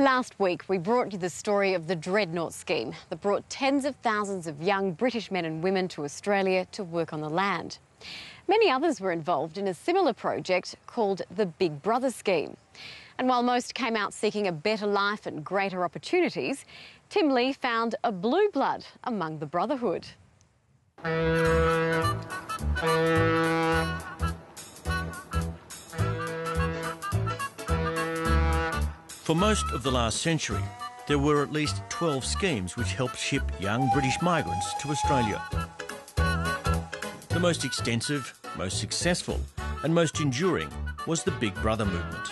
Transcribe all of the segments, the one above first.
Last week, we brought you the story of the Dreadnought scheme that brought tens of thousands of young British men and women to Australia to work on the land. Many others were involved in a similar project called the Big Brother scheme. And while most came out seeking a better life and greater opportunities, Tim Lee found a blue blood among the Brotherhood. For most of the last century, there were at least 12 schemes which helped ship young British migrants to Australia. The most extensive, most successful and most enduring was the Big Brother movement.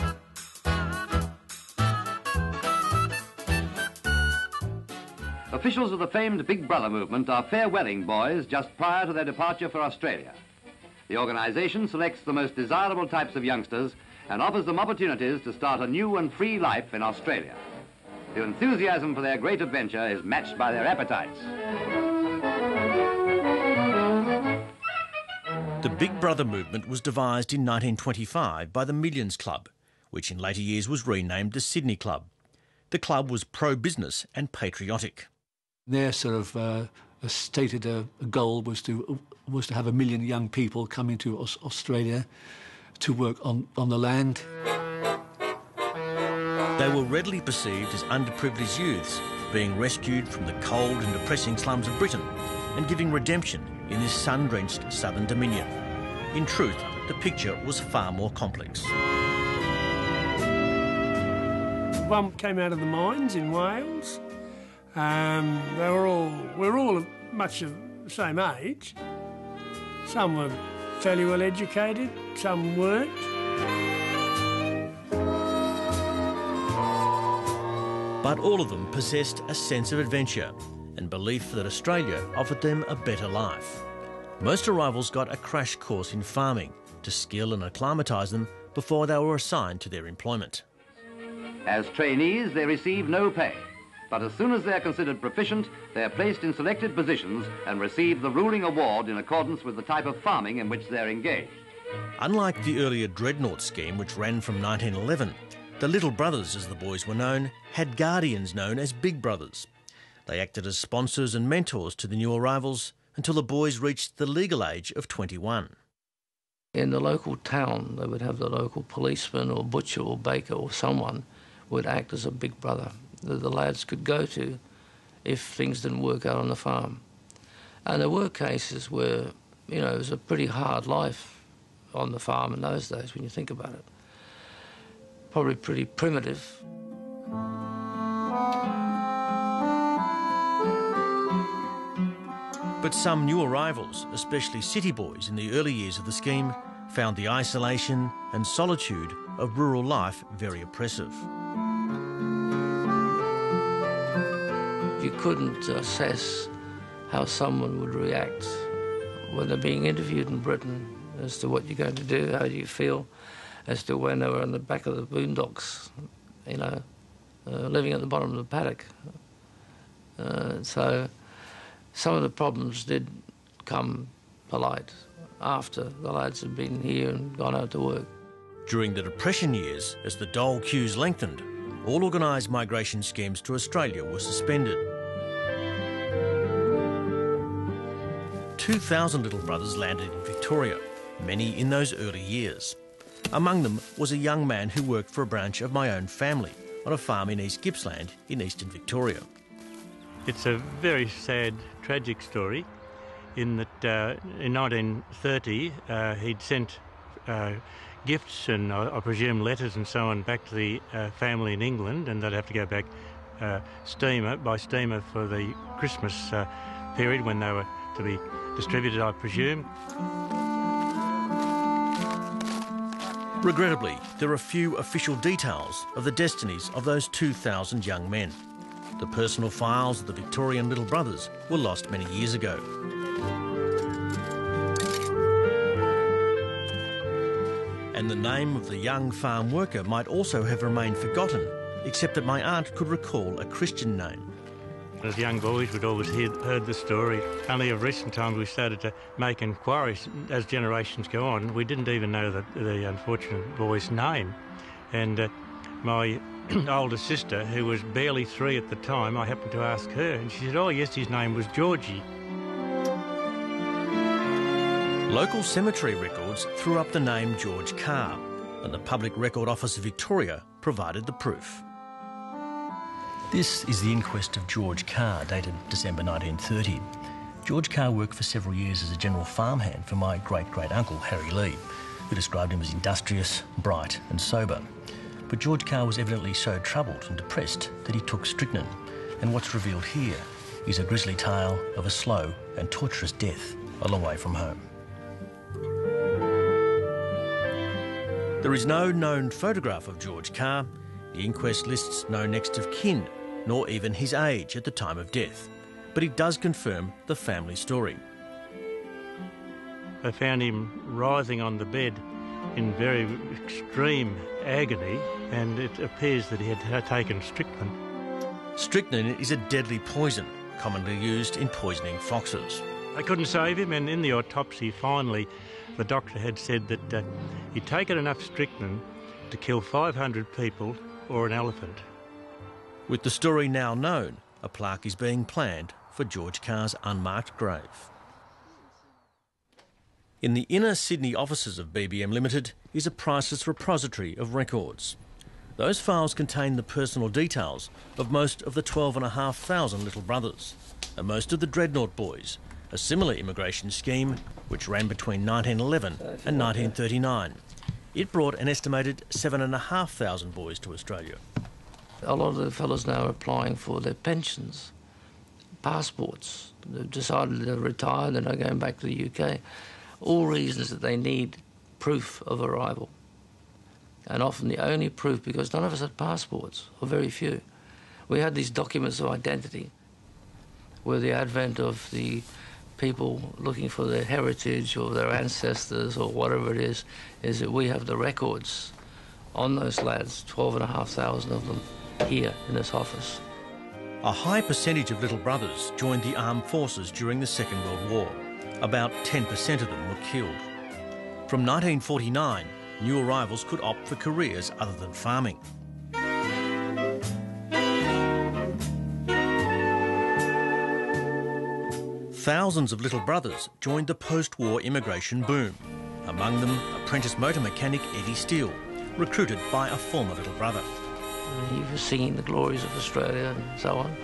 Officials of the famed Big Brother movement are farewelling boys just prior to their departure for Australia. The organisation selects the most desirable types of youngsters and offers them opportunities to start a new and free life in Australia. The enthusiasm for their great adventure is matched by their appetites. The Big Brother movement was devised in 1925 by the Millions Club, which in later years was renamed the Sydney Club. The club was pro-business and patriotic. Their sort of stated goal was to have 1 million young people come into Australia to work on the land. They were readily perceived as underprivileged youths, being rescued from the cold and depressing slums of Britain and giving redemption in this sun-drenched southern dominion. In truth, the picture was far more complex. One came out of the mines in Wales. We're all much of the same age. Some were fairly well educated, some weren't. But all of them possessed a sense of adventure and belief that Australia offered them a better life. Most arrivals got a crash course in farming to skill and acclimatise them before they were assigned to their employment. As trainees, they receive no pay. But as soon as they are considered proficient, they are placed in selected positions and receive the ruling award in accordance with the type of farming in which they're engaged. Unlike the earlier Dreadnought scheme, which ran from 1911, the Little Brothers, as the boys were known, had guardians known as Big Brothers. They acted as sponsors and mentors to the new arrivals until the boys reached the legal age of 21. In the local town, they would have the local policeman or butcher or baker or someone would act as a big brother that the lads could go to if things didn't work out on the farm. And there were cases where, it was a pretty hard life on the farm in those days when you think about it. Probably pretty primitive. But some new arrivals, especially city boys in the early years of the scheme, found the isolation and solitude of rural life very oppressive. You couldn't assess how someone would react when they're being interviewed in Britain as to what you're going to do, how do you feel, as to when they were on the back of the boondocks, living at the bottom of the paddock. So some of the problems did come polite after the lads had been here and gone out to work. During the Depression years, as the dole queues lengthened, all organised migration schemes to Australia were suspended. 2,000 Little Brothers landed in Victoria, many in those early years. Among them was a young man who worked for a branch of my own family on a farm in East Gippsland in eastern Victoria. It's a very sad, tragic story in that in 1930 he'd sent gifts and I presume letters and so on back to the family in England, and they'd have to go back by steamer for the Christmas period when they were to be distributed, I presume. Regrettably, there are few official details of the destinies of those 2,000 young men. The personal files of the Victorian Little Brothers were lost many years ago. And the name of the young farm worker might also have remained forgotten, except that my aunt could recall a Christian name. As young boys, we'd always heard the story. Only of recent times we started to make inquiries. As generations go on, we didn't even know the unfortunate boy's name. And My older sister, who was barely 3 at the time, I happened to ask her, and she said, oh yes, his name was Georgie. Local cemetery records threw up the name George Carr, and the Public Record Office of Victoria provided the proof. This is the inquest of George Carr, dated December 1930. George Carr worked for several years as a general farmhand for my great-great-uncle, Harry Lee, who described him as industrious, bright and sober. But George Carr was evidently so troubled and depressed that he took strychnine, and what's revealed here is a grisly tale of a slow and torturous death a long way from home. There is no known photograph of George Carr. The inquest lists no next of kin, nor even his age at the time of death. But it does confirm the family story. They found him writhing on the bed in very extreme agony, and it appears that he had taken strychnine. Strychnine is a deadly poison, commonly used in poisoning foxes. They couldn't save him, and in the autopsy, finally, the doctor had said that he'd taken enough strychnine to kill 500 people or an elephant. With the story now known, a plaque is being planned for George Carr's unmarked grave. In the inner Sydney offices of BBM Limited is a priceless repository of records. Those files contain the personal details of most of the 12,500 little brothers, and most of the Dreadnought boys, a similar immigration scheme which ran between 1911 and 1939. It brought an estimated 7,500 boys to Australia. A lot of the fellas now are applying for their pensions, passports. They've decided to retire, they're not going back to the UK. All reasons that they need proof of arrival. And often the only proof, because none of us had passports, or very few. We had these documents of identity, where the advent of the people looking for their heritage or their ancestors or whatever it is that we have the records on those lads, 12,500 of them, here in this office. A high percentage of little brothers joined the armed forces during the Second World War. About 10% of them were killed. From 1949, new arrivals could opt for careers other than farming. Thousands of little brothers joined the post-war immigration boom. Among them, apprentice motor mechanic Eddie Steele, recruited by a former little brother. He was singing the glories of Australia and so on,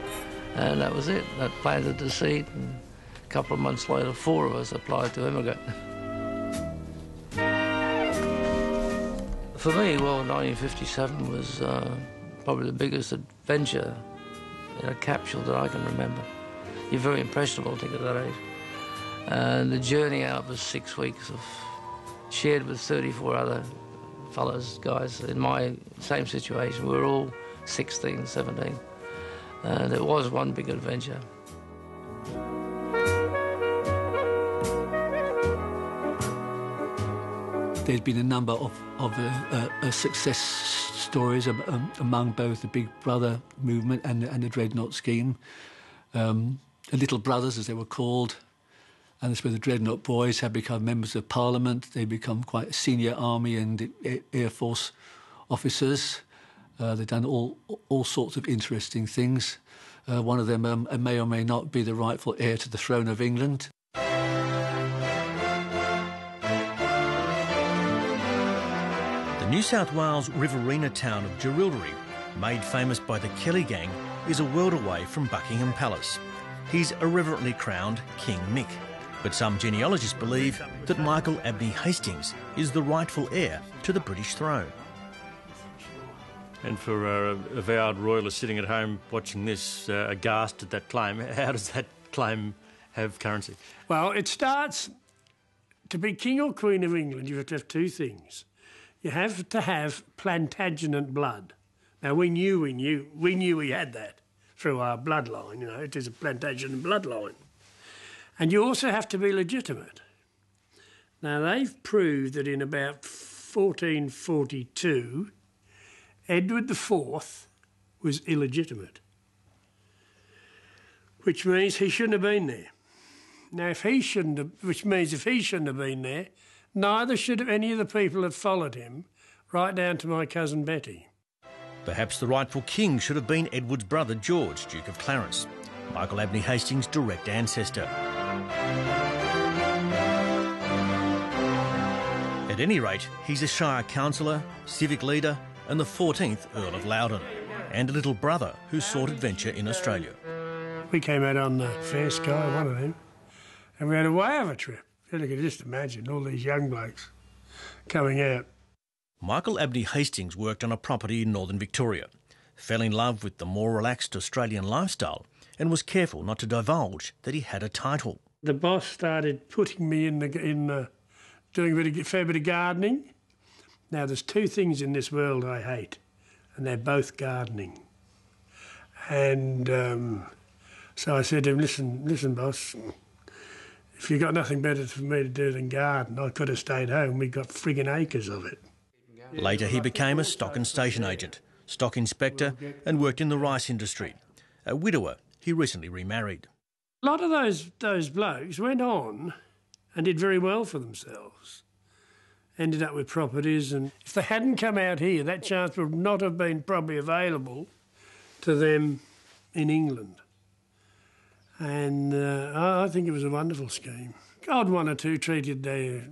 and that was it. That planted the seed, and a couple of months later, 4 of us applied to immigrate. For me, well, 1957 was probably the biggest adventure in a capsule that I can remember. You're very impressionable, I think, at that age. And the journey out was 6 weeks of shared with 34 other fellows, guys, in my same situation. We were all 16, 17. And it was one big adventure. There's been a number of success stories among both the Big Brother movement and the Dreadnought scheme. The Little Brothers, as they were called, and that's where the Dreadnought boys have become members of Parliament. They become quite senior Army and Air Force officers. They've done all sorts of interesting things. One of them may or may not be the rightful heir to the throne of England. The New South Wales riverina town of Jerilderie, made famous by the Kelly Gang, is a world away from Buckingham Palace. He's irreverently crowned King Mick, but some genealogists believe that Michael Abney Hastings is the rightful heir to the British throne. And for avowed royalists sitting at home watching this, aghast at that claim, how does that claim have currency? Well, it starts, to be King or Queen of England, you have to have 2 things. You have to have Plantagenet blood. Now, we knew we had that through our bloodline, you know, it is a Plantagenet bloodline. And you also have to be legitimate. Now, they've proved that in about 1442, Edward IV was illegitimate, which means he shouldn't have been there. Now, if he shouldn't have been there, neither should any of the people that followed him, right down to my cousin Betty. Perhaps the rightful king should have been Edward's brother George, Duke of Clarence, Michael Abney Hastings' direct ancestor. At any rate, he's a Shire councillor, civic leader and the 14th Earl of Loudon, and a little brother who sought adventure in Australia. We came out on the Fair Sky, one of them, and we had a way of a trip. You can just imagine all these young blokes coming out. Michael Abney Hastings worked on a property in northern Victoria, fell in love with the more relaxed Australian lifestyle and was careful not to divulge that he had a title. The boss started putting me in doing a fair bit of gardening. Now, there's two things in this world I hate, and they're both gardening. And so I said to him, listen, boss, if you've got nothing better for me to do than garden, I could have stayed home. We got friggin' acres of it. Later he became a stock and station agent, stock inspector and worked in the rice industry. A widower, he recently remarried. A lot of those blokes went on and did very well for themselves. Ended up with properties, and if they hadn't come out here, that chance would not have been probably available to them in England. And I think it was a wonderful scheme. Odd one or two treated their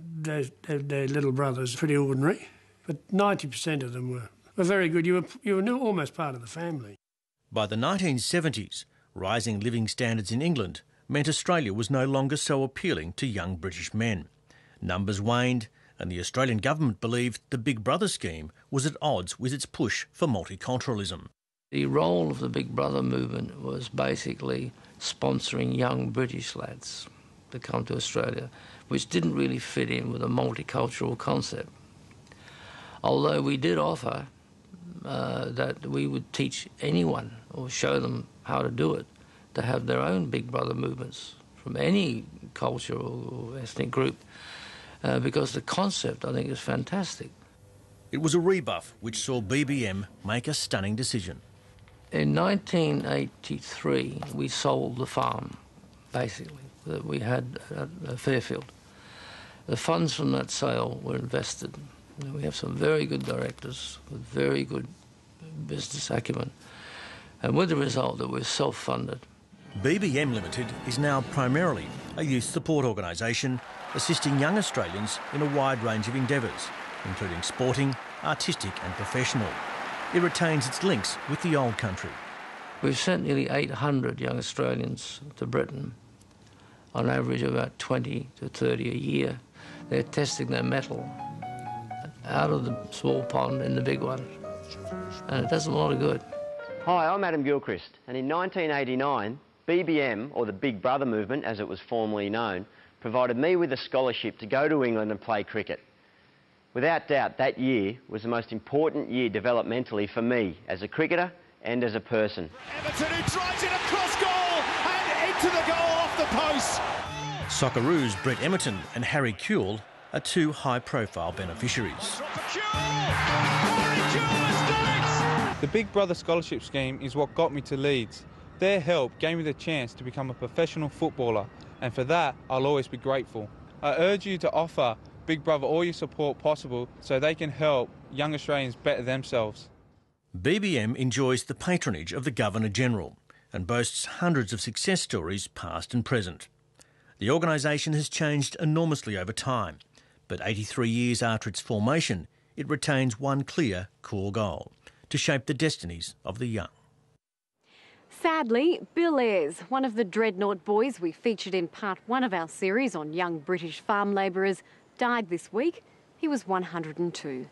little brothers pretty ordinary, but 90% of them were very good. You were almost part of the family. By the 1970s, rising living standards in England meant Australia was no longer so appealing to young British men. Numbers waned, and the Australian government believed the Big Brother scheme was at odds with its push for multiculturalism. The role of the Big Brother movement was basically sponsoring young British lads to come to Australia, which didn't really fit in with a multicultural concept. Although we did offer that we would teach anyone or show them how to do it, to have their own Big Brother movements from any culture or ethnic group, because the concept, I think, is fantastic. It was a rebuff which saw BBM make a stunning decision. In 1983, we sold the farm, basically, that we had at Fairfield. The funds from that sale were invested. We have some very good directors with very good business acumen, and with the result that we're self-funded. BBM Limited is now primarily a youth support organisation assisting young Australians in a wide range of endeavours, including sporting, artistic and professional. It retains its links with the old country. We've sent nearly 800 young Australians to Britain, on average about 20 to 30 a year. They're testing their mettle out of the small pond in the big one, and it does them a lot of good. Hi, I'm Adam Gilchrist, and in 1989, BBM, or the Big Brother movement as it was formerly known, provided me with a scholarship to go to England and play cricket. Without doubt, that year was the most important year developmentally for me as a cricketer and as a person. Everton, who drives it across goal and into the goal off the post. Socceroos Brett Emerton and Harry Kewell are two high-profile beneficiaries. The Big Brother Scholarship Scheme is what got me to Leeds. Their help gave me the chance to become a professional footballer, and for that I'll always be grateful. I urge you to offer Big Brother all your support possible so they can help young Australians better themselves. BBM enjoys the patronage of the Governor-General and boasts hundreds of success stories past and present. The organisation has changed enormously over time, but 83 years after its formation, it retains one clear core goal: to shape the destinies of the young. Sadly, Bill Ayres, one of the Dreadnought boys we featured in part 1 of our series on young British farm labourers, died this week. He was 102.